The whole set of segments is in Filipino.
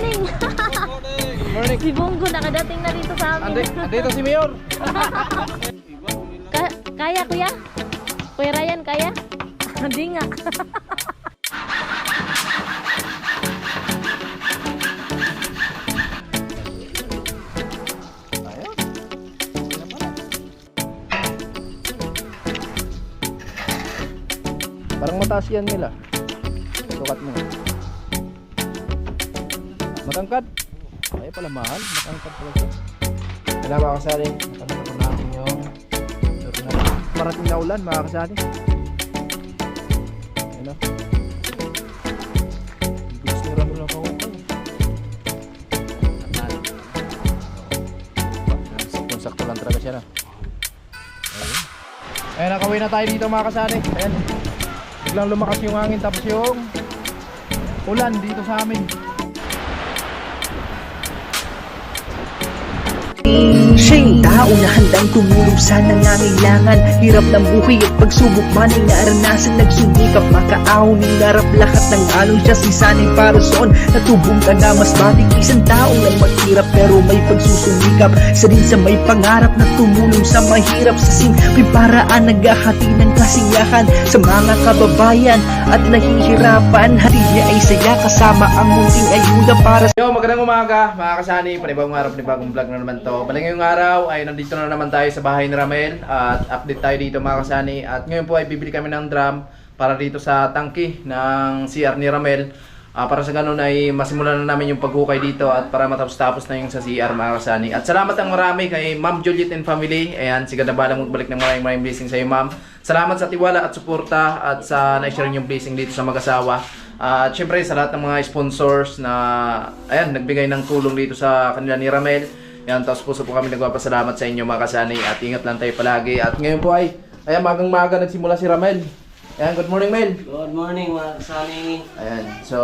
Morning! Morning. Si Bongo nakadating na dito sa amin. Andito si Mayor. Kaya kuya? Kuya Ryan, kaya? Hindi nga. Parang mataas yan nila. Sukat mo. Matangkad. Ay pala mahal. Matangkad pala siya. Kailangan mga kasali. Matangkad natin yung parating na ulan mga kasali. Ayun o. Bilis nira mo lang ako. Sakto lang talaga siya na. Ayun. Ayun, nakawin na tayo dito mga kasali. Ayan. Biglang lumakas yung hangin tapos yung ulan dito sa amin. Siya yung tao na handang tumulong sa nangangailangan. Hirap ng buhay at pagsubok man ay naranasan. Nagsumikap makaahon, hinarap lahat ng alon. Siya sisanay para soon, natubong ka na mas batik. Isang tao lang maghirap pero may pagsusumikap. Isa rin sa may pangarap na tumulong sa mahirap. Sa simpleng paraan naghahati ng kasiyahan sa mga kababayan at nahihirapan. Hati niya ay saya kasama ang munting ayuda para sa... Yo, magandang umaga mga kasani. Panibagong araw, panibagong vlog na naman to. Bali ngayong araw ay nandito na naman tayo sa bahay ni Ramel at update tayo dito mga kasani. At ngayon po ay bibili kami ng drum para dito sa tangke ng CR ni Ramel. Para sa ganun ay masimulan na namin yung paghukay dito at para matapos-tapos na yung sa CR mga kasani. At salamat ang marami kay Ma'am Juliet and family. Ayan, sigad na balang magbalik ng maraming blessing sa iyo ma'am. Salamat sa tiwala at suporta at sa na-share yung blessing dito sa mag-asawa. At syempre sa lahat ng mga sponsors na ayan, nagbigay ng tulong dito sa kanila ni Ramel. Yan, tapos puso po kami nagpapasalamat sa inyo mga kasani at ingat lang tayo palagi. At ngayon po ay, ayan, magang-maga nagsimula si Ramel. Ayan, good morning Mel. Good morning mga kasani. Ayan, so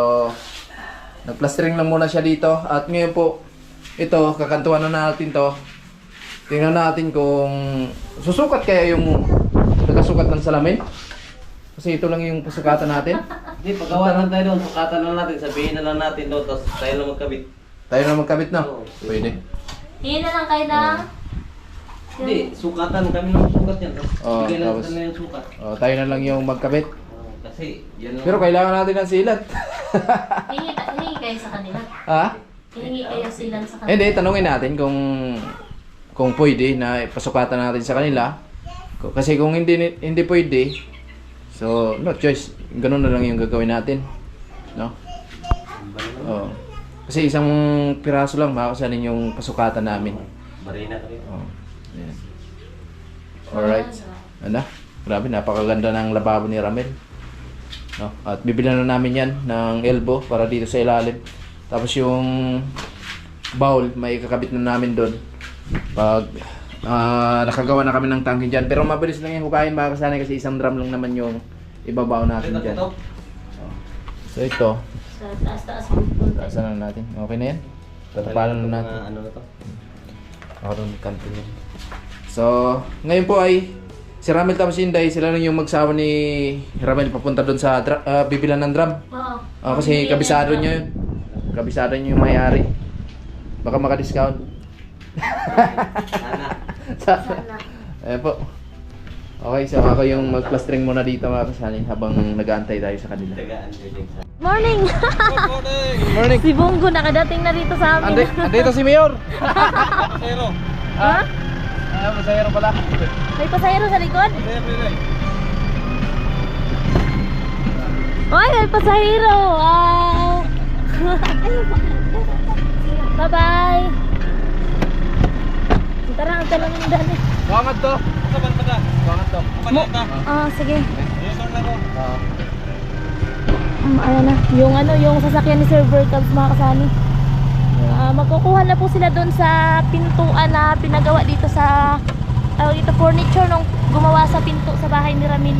nagplastering lang muna siya dito. At ngayon po, ito, kakantuan na natin to. Tingnan natin kung susukat kaya yung nagkasukat ng salamin. Kasi ito lang yung pasukatan natin. Hindi, paggawa lang tayo doon. Sukatan lang natin. Sabihin na lang natin doon. Tapos tayo lang magkabit. Tayo na magkabit na? Oo. Pwede. Hindi na lang kayo na. Hindi, sukatan. Kami lang sukat yan. Tapos Oo, bigay lang tapos- sa kanila yung sukat. Tayo na lang yung magkabit. Kasi yan lang. Pero kailangan natin ng silat. Hingi kayo sa kanila. Ha? Hingi kayo silang sa kanila. Hindi, tanungin natin kung pwede na pasukatan natin sa kanila. Kasi kung hindi pwede, so no choice. Ganun na lang yung gagawin natin. No? Oh. Kasi isang piraso lang makakasanin yung pasukatan namin. Marina kayo. Oh. Yan. Alright. Ano? Grabe, napakaganda ng lababo ni Ramel. No? At bibilan na namin yan ng elbow para dito sa ilalim. Tapos yung bowl, may kakabit na namin doon. Pag nakagawa na kami ng tangke dyan. Pero mabilis lang yung hukayin mga kasanay kasi isang drum lang naman yung ibabaw natin dyan. Oh. So ito, Sa taas-taas po. taasan na natin. Okay na yan? Tatapalan na natin. Ano na to? Ako rin kanto niya. So, ngayon po ay si Ramel tapos si Inday, sila lang yung magsawa ni Ramel papunta doon sa bibilan ng drum. Oo. Kasi kabisado niya yun. Kabisado niya yung may-ari. Baka maka-discount. Sana. Sana. Ayan po. Okay, so ako yung mag-plastering muna dito mga kasali habang nag-aantay tayo sa kanila. Tagaan kayo din sa... Morning! Morning! Si Bongo nakadating na dito sa amin. Andito si Mayor! Pero, Ha? Masayero pala. May pasahero sa likod? Ay, may pasahero! Wow! Bye-bye! Tara, ang talang yung dali. Bangat to! Bangat to. Sige. Ah. Ayan na. Yung sasakyan ni Sir Bertams mga kasani. Magkukuha na po sila doon sa pintuan na pinagawa dito sa dito furniture nung gumawa sa pinto sa bahay ni Ramil.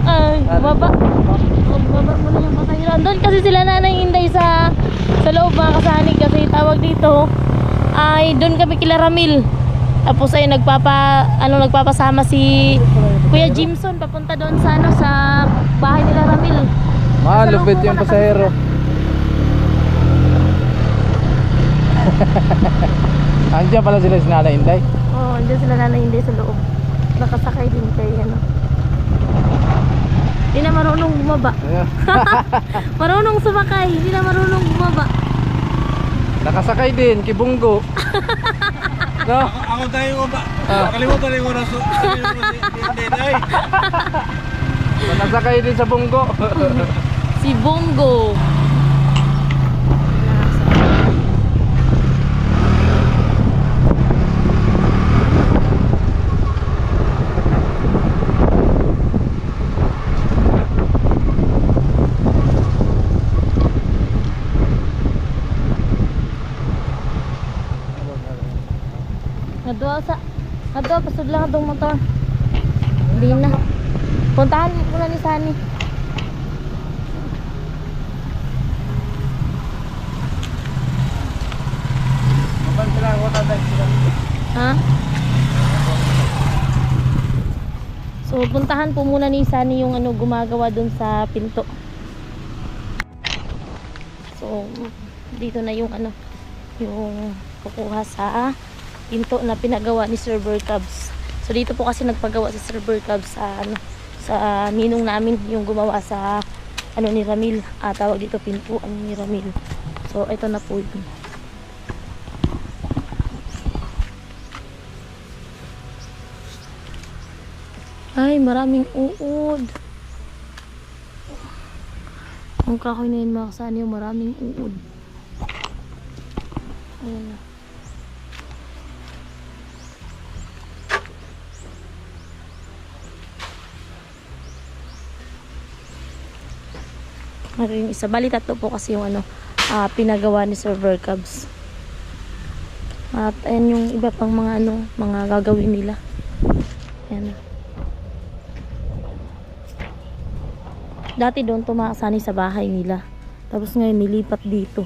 Ay, bumaba. Bumaba mo na yung makahirap. Doon kasi sila nanay Inday sa loob mga kasani kasi tawag dito ay doon kami kila Ramil. Tapos ay nagpapasama si Kuya Jimson papunta doon sa sa bahay nila Ramil. Malupit yung pasahero. Andiyan pala sila si Nanay Inday. Oo, andyan sila na hindi sa loob. Nakasakay din kay ano. Hindi na marunong bumaba. Marunong sumakay, hindi na marunong bumaba. Nakasakay din, kibunggo. No? Ako tayo ba? Kalimutan na yung oras. Hindi, ay. Nakasakay din sa bunggo. Si Bongo. Adwa pasod lang itong motor. Hindi na. Puntahan mo na ni Sunny. Ha? So puntahan po muna ni Sunny yung gumagawa dun sa pinto. So dito na yung yung kukuha sa pinto na pinagawa ni Server Cubs. So dito po kasi nagpagawa si Server Cubs sa sa ninong namin yung gumawa sa ni Ramil. Tawag dito pintuan ni Ramil. So ito na po yun. Ay, maraming uod. Ang kahoy na yun mga kasani, yung maraming uod. Ayan na. Yung isa, bali tatlo po kasi yung pinagawa ni Server Cubs. At ayan yung iba pang mga mga gagawin nila. Ayan na. Dati doon tumakasani sa bahay nila. Tapos ngayon nilipat dito.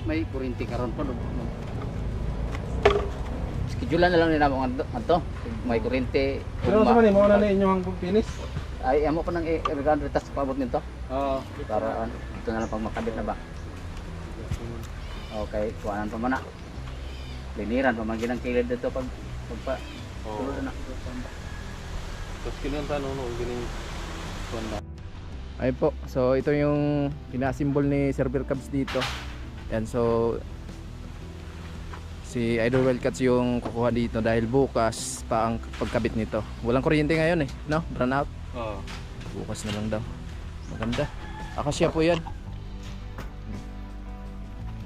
May kurinti karon po. Schedulean na lang nila mo adto. May kurinti. Pero sa man mo na ninyo ang finish? Ay amo pa nang i-regan retas paabot nito. Oo. Para ito na lang pag makabit na ba. Okay, kuanan pa man na. Liniran pa man ginang kilid dito pag tulo na. Tapos kinunta no gining kuan. Ay po, so ito yung pinasimbol ni Server Cubs dito. Yan, so si Idol Wildcats yung kukuha dito dahil bukas pa ang pagkabit nito. Walang kuryente ngayon no? Brown out. Oo. Bukas na lang daw. Maganda. Akasya po yan.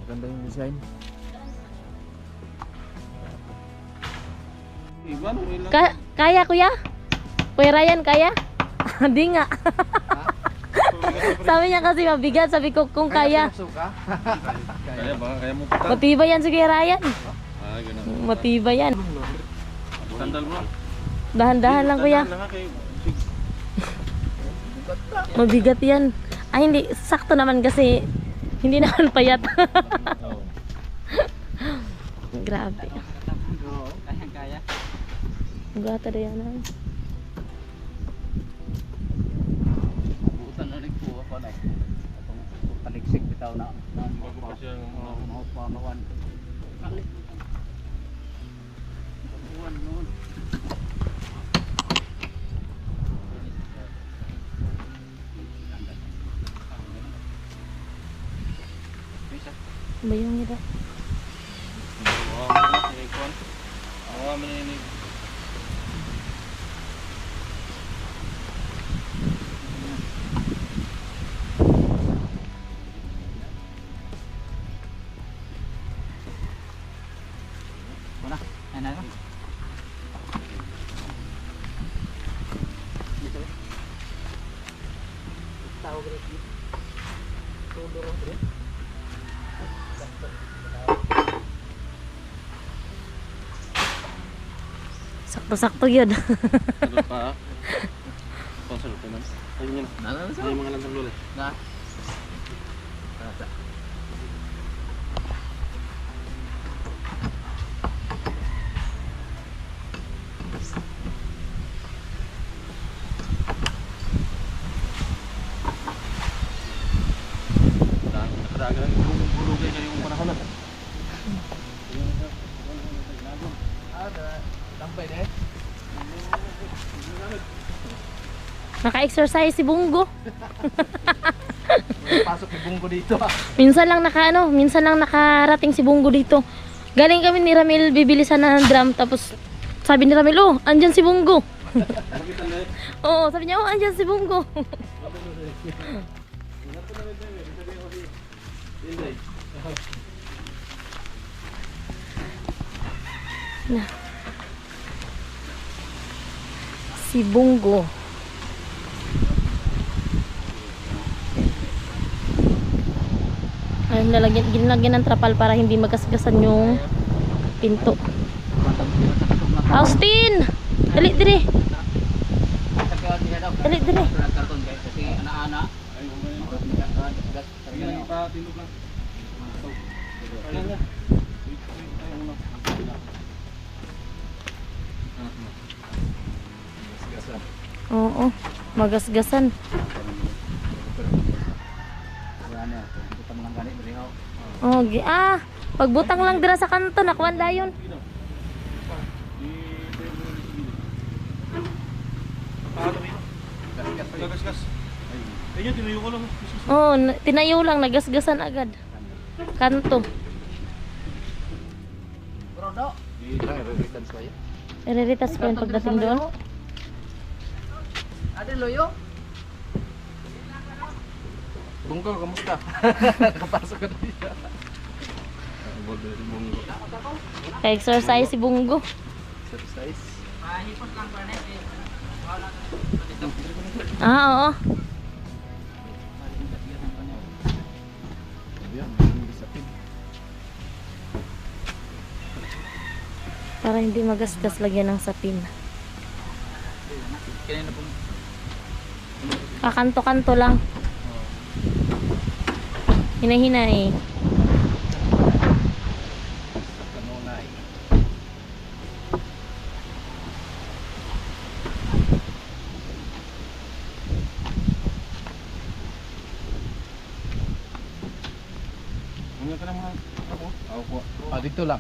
Maganda yung design. Iban mo ilang. Kaya kuya? Kuya Ryan, kaya? Hindi nga. Sabi niya kasi mabigat. Sabi ko kung kaya. Kaya ba? Kaya mo putan? Matibay yan si Kuya Ryan. Ganun. Matibay yan. Sandal mo. Dahan-dahan lang kuya. Sandal lang kayo. Mabigat yan. Ay hindi. Sakto naman kasi hindi naman payat. Grabe. Kaya. Gata na yan. Buutan na rin po ako na. Atong paliksik bitaw na. Bago pa siya Mga pamawan. Buwan noon. Ba yung ito? Awa mo na yun. Mana? Enak kan? Tahu berarti. Tudor berarti. Sakto-sakto yun. Ano pa? Sponsor ko man. Ayun yun. Nana Ay mga lantang lula. Nah. Daraga lang yung bulugay kayo yung panahon na. Tampay na eh. Naka-exercise si Bungo. Pasok ni Bungo dito ah. Minsan lang nakarating si Bungo dito. Galing kami ni Ramil bibili sana ng drum, tapos sabi ni Ramil, "Oh, andyan si Bungo." Oo, sabi niya, "Oh, andyan si Bungo." Na. Si Bungo. Ayun, ginalagyan ng trapal para hindi magasgasan yung pinto. Austin! Dali, dali. Dali, dali. Karton guys kasi ana-ana. Patindog lang. Oo, magasgasan. Oh, pagbutang lang dira sa kanto, nakuan dayon. Gagas-gas. Ayun, tinuyo ko lang. Oh, tinayo lang, nagasgasan agad. Kanto. Ireritas ko yung pagdating doon. Ate Loyo? Bungo, kamusta? Nakapasok ka na dito. Ka-exercise si Bungo. Exercise. Oo. Para hindi magasgas, lagyan ng sapin. Kakanto-kanto lang. Hinahinay. Dito lang.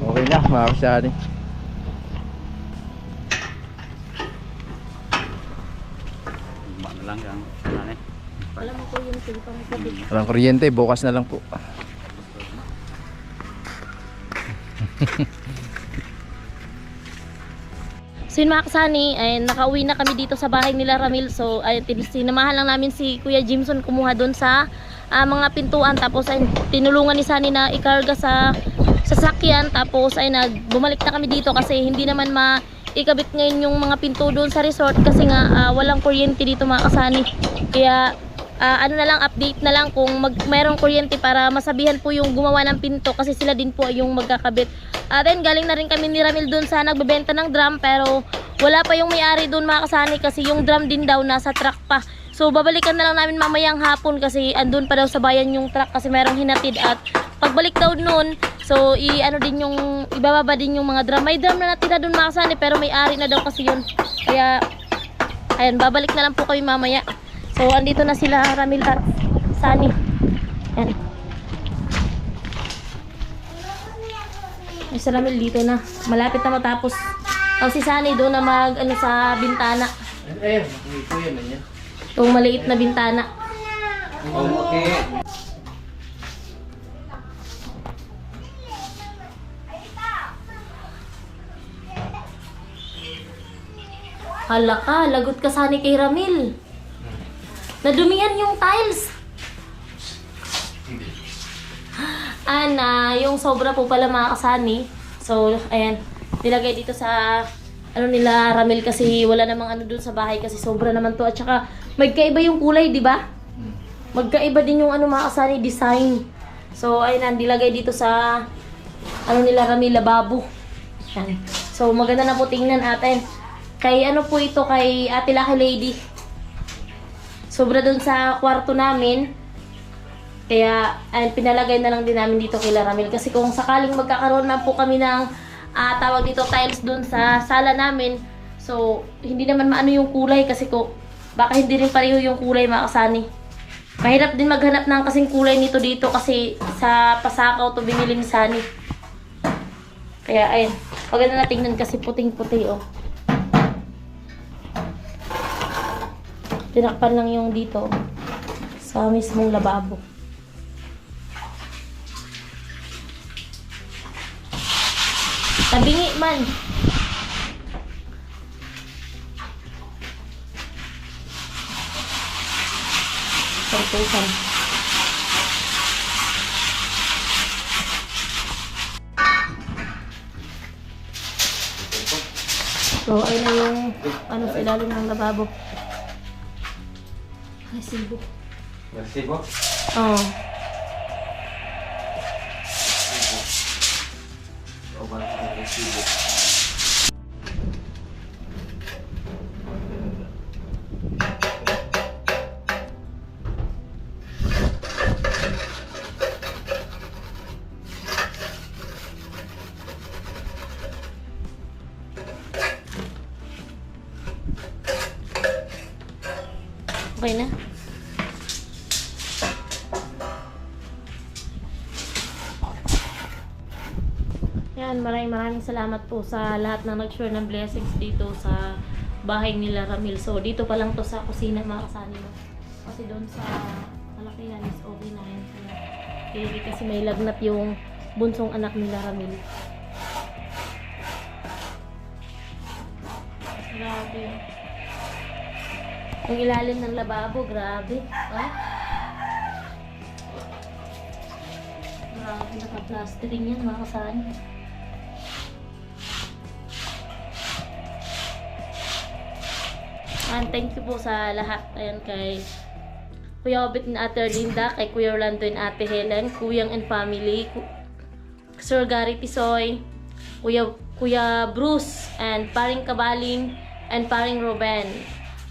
Okay na, mga kasari. Ano lang yan. Alam mo ko yung silpang kapit. Walang kuryente, bukas na lang po. So yun mga kasani, ay nakauwi na kami dito sa bahay nila Ramil. So ay sinamahan lang namin si Kuya Jimson kumuha doon sa mga pintuan. Tapos ay tinulungan ni Sani na ikarga sa sasakyan. Tapos ay bumalik na kami dito kasi hindi naman maikabit ngayon yung mga pinto doon sa resort. Kasi nga walang kuryente dito mga kasani. Kaya ano na lang, update na lang kung mayroong kuryente para masabihan po yung gumawa ng pinto. Kasi sila din po yung magkakabit. Then galing na rin kami ni Ramil doon sa nagbebenta ng drum, pero wala pa yung may-ari doon mga kasani kasi yung drum din daw nasa truck pa. So babalikan na lang namin mamayang hapon kasi andun pa daw sa bayan yung truck kasi merong hinatid. At pagbalik daw noon, so ibababa din yung mga drum. May drum na natira doon mga kasani pero may-ari na daw kasi yun. Kaya ayan, babalik na lang po kami mamaya. So, andito na sila Ramil at Sunny. Yan. Ay, si Ramil dito na. Malapit na matapos. O si Sunny doon na mag, ano, sa bintana. Ayun, ito yan niya. Itong maliit na bintana. Okay. Hala ka, lagot ka Sunny kay Ramil. Nadumihan yung tiles. Ana, yung sobra po pala mga kasani. So, ayan. Nilagay dito sa ano nila Ramil kasi wala namang ano dun sa bahay kasi sobra naman to. At saka magkaiba yung kulay, di ba? Magkaiba din yung ano mga kasani, design. So, ayan, nilagay dito sa ano nila Ramil, lababo. Ayan. So, maganda na po tingnan atin. Kay ano po ito, kay Ate Lucky Lady. Sobra dun sa kwarto namin. Kaya ay, pinalagay na lang din namin dito kay Ramil. Kasi kung sakaling magkakaroon na po kami ng tawag dito tiles dun sa sala namin. So, hindi naman maano yung kulay kasi baka hindi rin pareho yung kulay mga kasani. Mahirap din maghanap ng kasing kulay nito dito kasi sa Pasakaw to binili ni Sunny. Kaya ayun, maganda na tingnan kasi puting-puti oh. Tinakpan lang yung dito sa mismong lababo. Tabingi man. Sartusan. So, ayun na yung ano sa ilalim ng lababo. Resibo. Resibo? Oo. Resibo. Okay na? Yan, maraming salamat po sa lahat na nag-share ng blessings dito sa bahay nila Ramil. So, dito pa lang to sa kusina mga kasani mo. Kasi doon sa malakihan is okay na yun. Kasi may lagnat yung bunsong anak nila Ramil. Grabe. Ang ilalim ng lababo, grabe. Ah? Grabe, naka-plastering yan mga kasani. And thank you po sa lahat. Ayan kay Kuya Obit and Ate Linda, kay Kuya Orlando and Ate Helen, Kuyang and Family, Sir Gary Tisoy, Kuya Bruce, and Paring Kabaling, and Paring Ruben,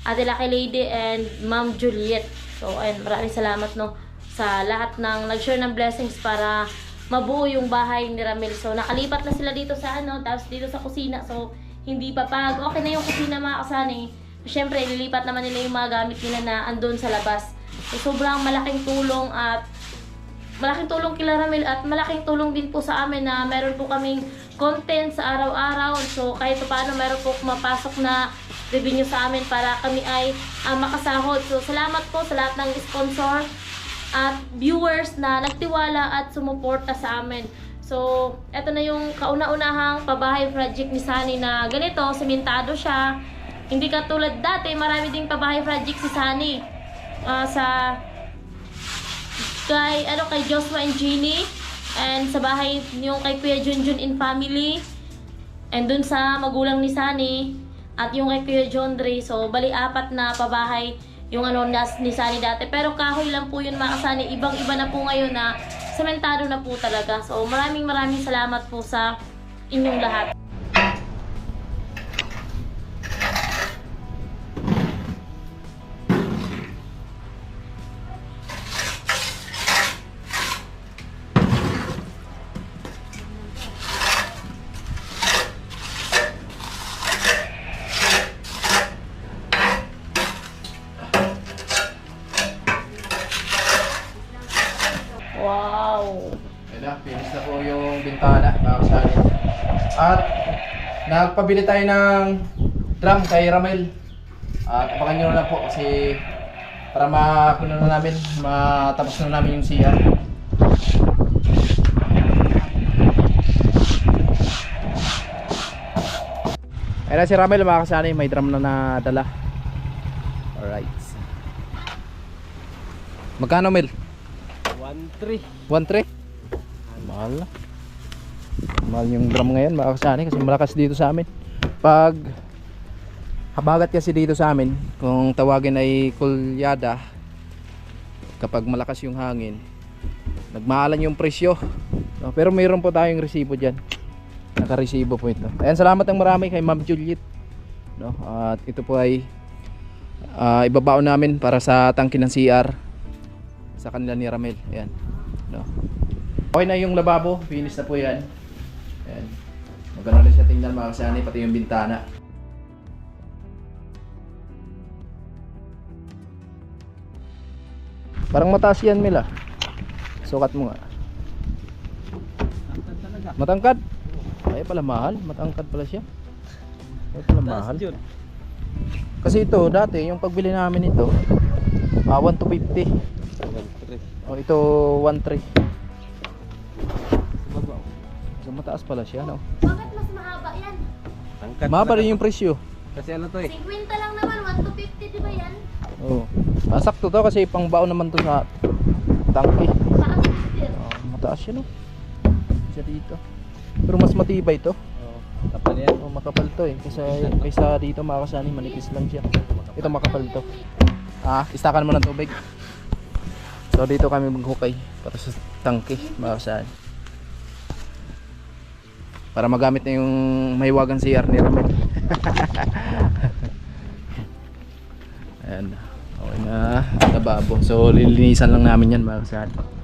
Ate Lucky Lady, and Ma'am Juliet. So, ayun, maraming salamat no sa lahat ng nag-share ng blessings para mabuo yung bahay ni Ramil. So, nakalipat na sila dito sa tapos dito sa kusina. So, hindi pa pag okay na yung kusina mga kasani. Siyempre, ililipat naman nila yung mga gamit nila na andun sa labas. So, sobrang malaking tulong at malaking tulong kila Ramil at malaking tulong din po sa amin na meron po kaming content sa araw-araw. So, kahit paano meron po mapasok na revenue sa amin para kami ay makasahod. So, salamat po sa lahat ng sponsor at viewers na nagtiwala at sumuporta sa amin. So, eto na yung kauna-unahang pabahay project ni Sunny na ganito, sementado siya. Hindi katulad dati, marami ding pabahay project si Sunny. Kay Joshua and Jeannie, and sa bahay yung kay Kuya Junjun in Family, and dun sa magulang ni Sunny, at yung kay Kuya John Dre. So, bali 4 na pabahay yung ni Sunny dati. Pero kahoy lang po yun mga Sunny. Ibang-iba na po ngayon na sementado na po talaga. So, maraming salamat po sa inyong lahat. Wow! Ayun na, finish na po yung bintana, mga kasali. At nagpabili tayo ng drum kay Ramel. At apakan nyo na lang po kasi para matapos na namin yung CR. Ayun na si Ramel, mga kasali, may drum na nadala. Alright. Magkano, Mel? 1-3. 1.3? Mahal na. Mahal yung drum ngayon, mga kasali, kasi malakas dito sa amin. Pag habagat kasi dito sa amin, kung tawagin ay kulyada, kapag malakas yung hangin, nagmaalan yung presyo. No, pero mayroon po tayong resibo dyan. Naka-resibo po ito. Ayan, salamat ng marami kay Ma'am Juliet. No, at ito po ay ibabaon namin para sa tangke ng CR sa kanila ni Ramel. Ayan. No. Okay na yung lababo, finish na po yan. Ayan. Maganda rin siya tingnan, mga kasani, pati yung bintana. Parang mataas yan, Mila. Sukat mo nga. Matangkad? Ay pala mahal, matangkad pala siya. Ay pala mahal. Kasi ito dati yung pagbili namin ito 1 to 50. Oh, ito 1.3. So mataas pala siya, no? Bakit mas mahaba yan? Mahaba rin yung presyo. Kasi ano to eh. 50 lang naman, 1 to 50, di ba yan? Oo. Sakto to kasi pangbaon naman to sa tangke. Taas din. Mataas siya, no? Siya dito. Pero mas matibay to. Oo. Tapal yan. Oh, makapal to eh. Kaysa dito, mga kasani, manipis lang siya. Ito makapal to. Istakan mo ng tubig. So dito kami maghukay para sa tangke, mga kasani. Para magamit na yung mahiwagang CR ni Ramel. Ayan. Okay na. Lababo. So lilinisan lang namin yan, mga kasani.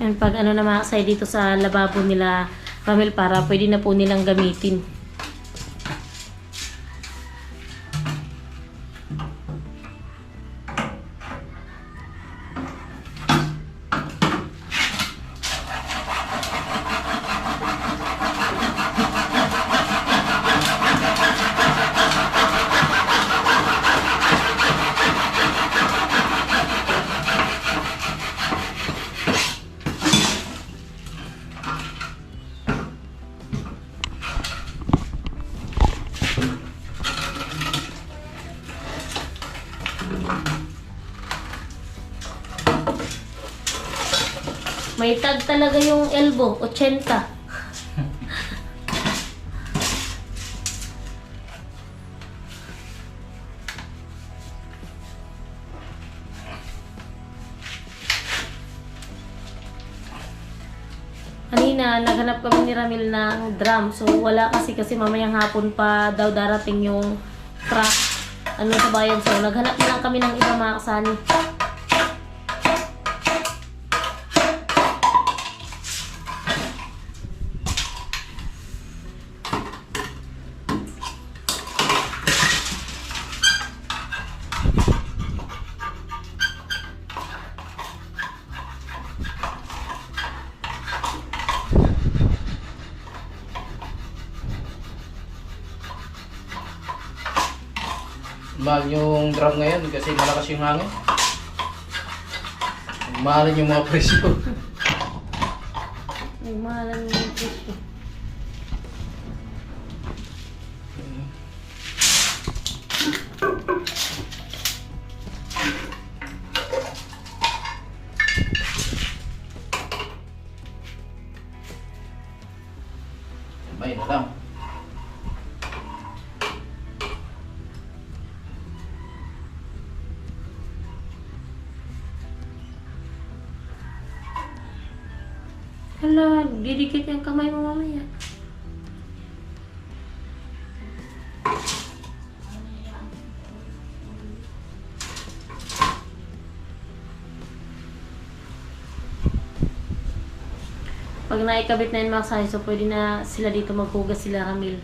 And pag ano na makasay dito sa lababo nila, Ramel, para pwede na po nilang gamitin. May tag talaga yung elbow, 80. Kanina, naghanap kami ni Ramil ng drum. So, wala kasi mamayang hapon pa daw darating yung truck sa bayan. So, naghanap na lang kami ng iba, mga kasani. Mahal yung drum ngayon kasi malakas yung hangin. Mahalin yung mga presyo. Nagmahalan yung presyo. May na lang. Hala, didikit yung kamay mo mamaya. Pag naikabit na yung mga kasani, so pwede na sila dito maghugas sila Ramil.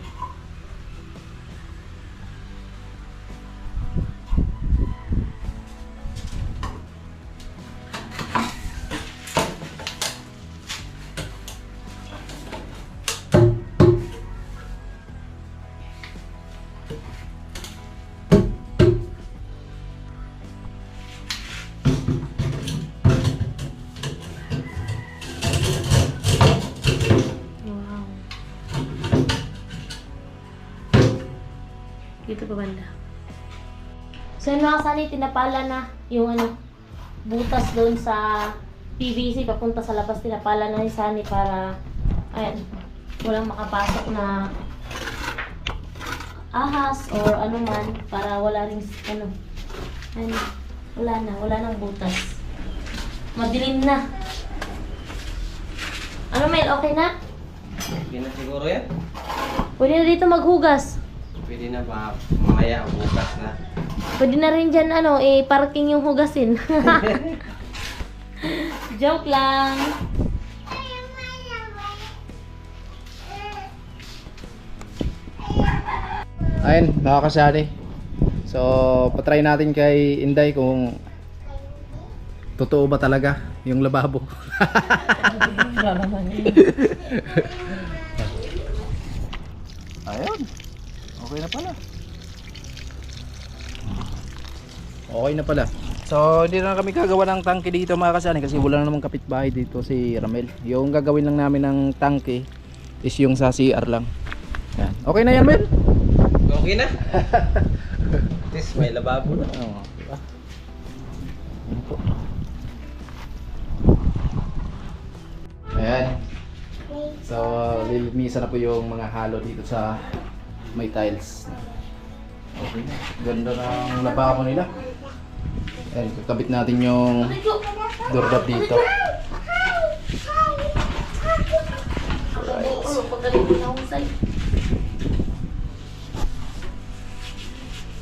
Wow. Dito pa banda. So yun mga kasani, tinapala na yung butas doon sa PVC papunta sa labas. Tinapala na yung sani para ayan, walang makapasok na ahas or ano man, para wala ring wala nang butas. Madilim na. Ano Mel, okay na? Hindi na siguro yan. Pwede na dito maghugas. Pwede na ba mamaya bukas na. Pwede na rin dyan parking yung hugasin. Joke lang. Ayun, mga kasani. So, patry natin kay Inday kung totoo ba talaga yung lababo. Ayun. Okay na pala. Okay na pala. So, hindi na kami gagawa ng tangke dito mga kasani kasi wala namang kapitbahay dito si Ramel. Yung gagawin lang namin ng tangke is yung sa CR lang. Yan. Okay na yan, Mel? Okay na? At least may lababo na. Oo, diba? Ayan. So, lilinisan na po yung mga halo dito sa may tiles. Okay na. Ganda ng lababo nila. Ayan, kakabit natin yung doorknob dito.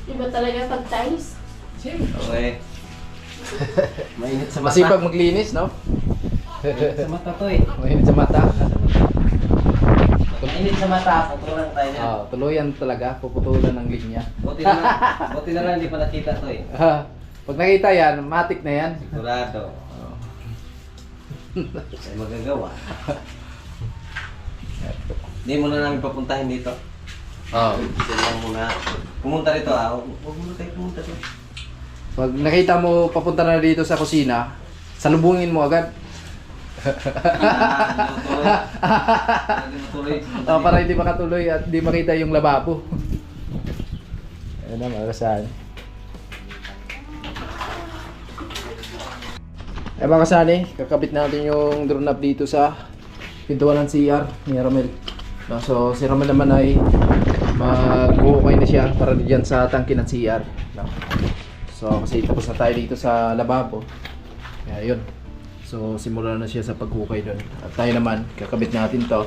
Iba talaga pag tiles. Okay. Mainit sa mata. Masipag maglinis, no? Mainit sa mata to eh. Mainit sa mata. Mainit sa mata, putulan tayo niya. Tuluyan talaga, puputulan ng linya. Buti na lang hindi pa nakita to eh. Pag nakita yan, matik na yan. Sigurado. Ay magagawa. Hindi muna namin papuntahin dito. Kasi lang muna. Pumunta rito huwag muna tayo pumunta dito. Pag nakita mo papunta na dito sa kusina, salubungin mo agad. Hindi matuloy. Para hindi makatuloy at hindi makita yung lababo. Ayun na mga kasani. Mga kasani, kakabit natin yung doorknob dito sa pintuan ng CR ni Ramel. So si Ramel naman ay mag-ukay na siya para diyan sa tangke ng CR. So kasi tapos na tayo dito sa lababo. Kaya yun. So simulan na siya sa paghukay doon. At tayo naman, kakabit natin to.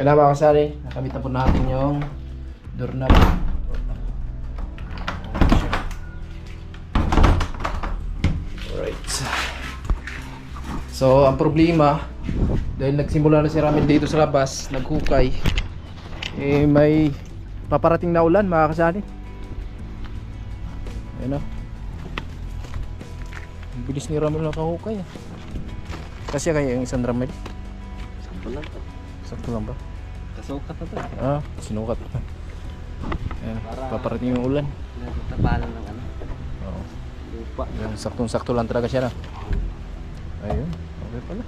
Kaya na mga kasari, nakamit na po natin yung doorknob. Alright. So, ang problema, dahil nagsimula na si Ramil dito sa labas, naghukay, eh may paparating na ulan mga kasari. Ayun o. Ang bilis ni Ramil nakahukay. Kasi kaya yung isang Ramil. Sakto lang to. Sakto lang ba? Kasukat na to. Ah, sinukat. Ayan, paparating yung ulan. Nagtapalan ng ano. Oo. Lupa. Yung saktong-sakto lang talaga siya na. Ayun, okay pala.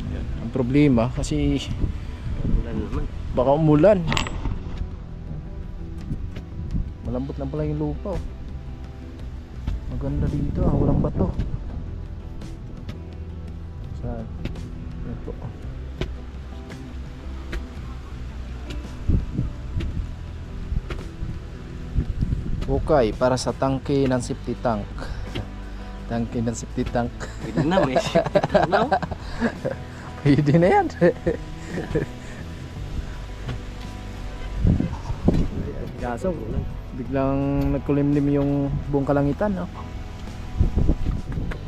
Ayan. Ang problema kasi Ulan naman. baka umulan. Malambot lang pala yung lupa. Oh. Maganda dito, walang bato. Saan? Ito. Okay, para sa tangke ng safety tank. Tangke ng safety tank. Pwede na, may no? Pwede na yan. Kaso, biglang nagkulimlim yung buong kalangitan, no?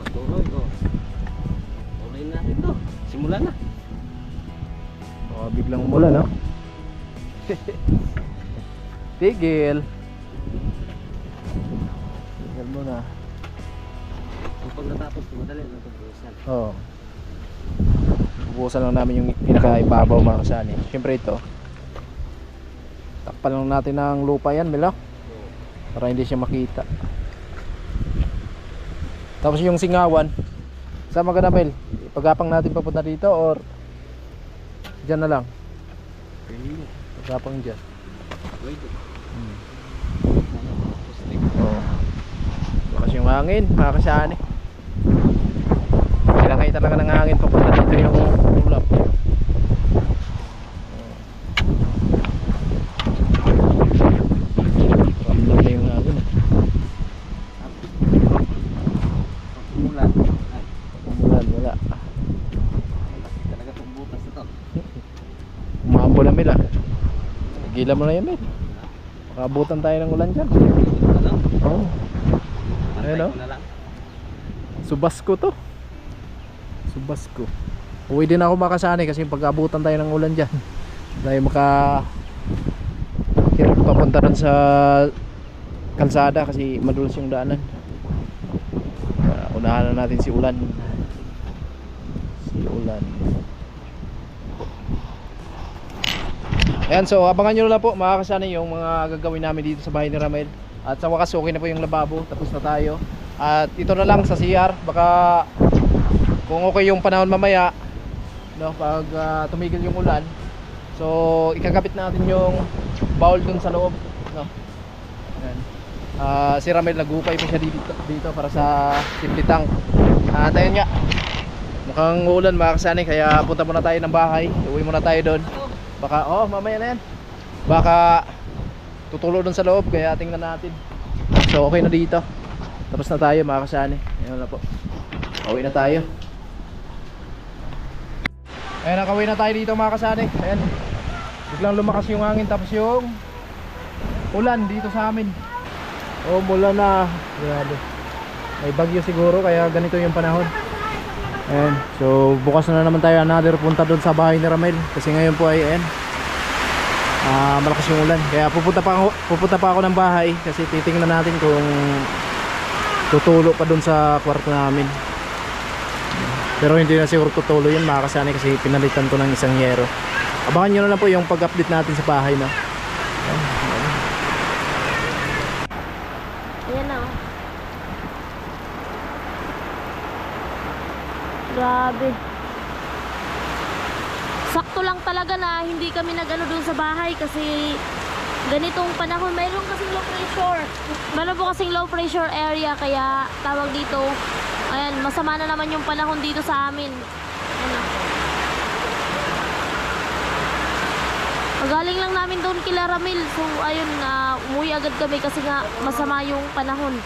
Patuloy ko. Tuloy natin to. Simula na. Baka biglang umulan, no? Tigil. Tigil mo na. Kapag natapos, madali na ito. Oo. Bubuhusan lang namin yung pinakaibabaw mga kasani. Siyempre ito. Takpan lang natin ng lupa yan, Mila. Para hindi siya makita. Tapos yung singawan, sama ka na, Mel? Pagapang natin papunta dito or dyan na lang? Pagapang dyan. Pwede. Oo. Bakas yung hangin, mga kasani. Kailangan kayo talaga ng hangin papunta dito yung ulap. Ramdam na yung hangin. Umulan. Ay, Umulan, wala. talaga itong butas ito. Umambo na, Mel, ah. Gilan mo na yun, Mel. Makabutan tayo ng ulan dyan. Ano? Oo. Antay Ayun, oh. ko na lang. Subasko to. Subasko. Uwi din ako makasanay kasi pag-abutan tayo ng ulan dyan. Tayo hirap papunta rin sa kalsada kasi madulas yung daanan. Unahan na natin si Ulan. Si Ulan. Ayan, so abangan nyo na lang po mga kasanay yung mga gagawin namin dito sa bahay ni Ramel. At sa wakas okay na po yung lababo. Tapos na tayo. At ito na lang sa CR. Baka kung okay yung panahon mamaya, no, pag tumigil yung ulan, so ikakabit natin yung bowl dun sa loob, no. Ayan. Si Ramel nagupay po siya dito para sa safety tank. At ayun nga, mukhang ulan mga kasanay, kaya punta muna tayo ng bahay. Uwi muna tayo doon. Baka, mamaya na yan, baka tutulo dun sa loob, kaya tingnan natin. So okay na dito. Tapos na tayo mga kasanay. Ayun na po, uwi na tayo. Ayan, nakawin na tayo dito mga kasani. Ayan, biglang lumakas yung hangin. Tapos yung ulan dito sa amin. Mula na. Grabe. May bagyo siguro kaya ganito yung panahon. Ayan, so bukas na naman tayo another punta doon sa bahay ni Ramel. Kasi ngayon po ay malakas yung ulan. Kaya pupunta pa ako ng bahay. Kasi titingnan natin kung tutulo pa doon sa kwarto namin. Pero hindi na siguro tutulo yun mga kasani kasi pinalitan ko ng isang yero. Abangan nyo na lang po yung pag-update natin sa bahay, no? Ayan na, oh. Grabe. Sakto lang talaga na hindi kami nag-ano doon sa bahay kasi ganitong panahon. Mayroon kasing low pressure. Meron po kasing low pressure area kaya tawag dito. Ayan, masama na naman yung panahon dito sa amin. Ayan. Magaling lang namin doon kila Ramil. So ayun, umuwi agad kami kasi nga masama yung panahon.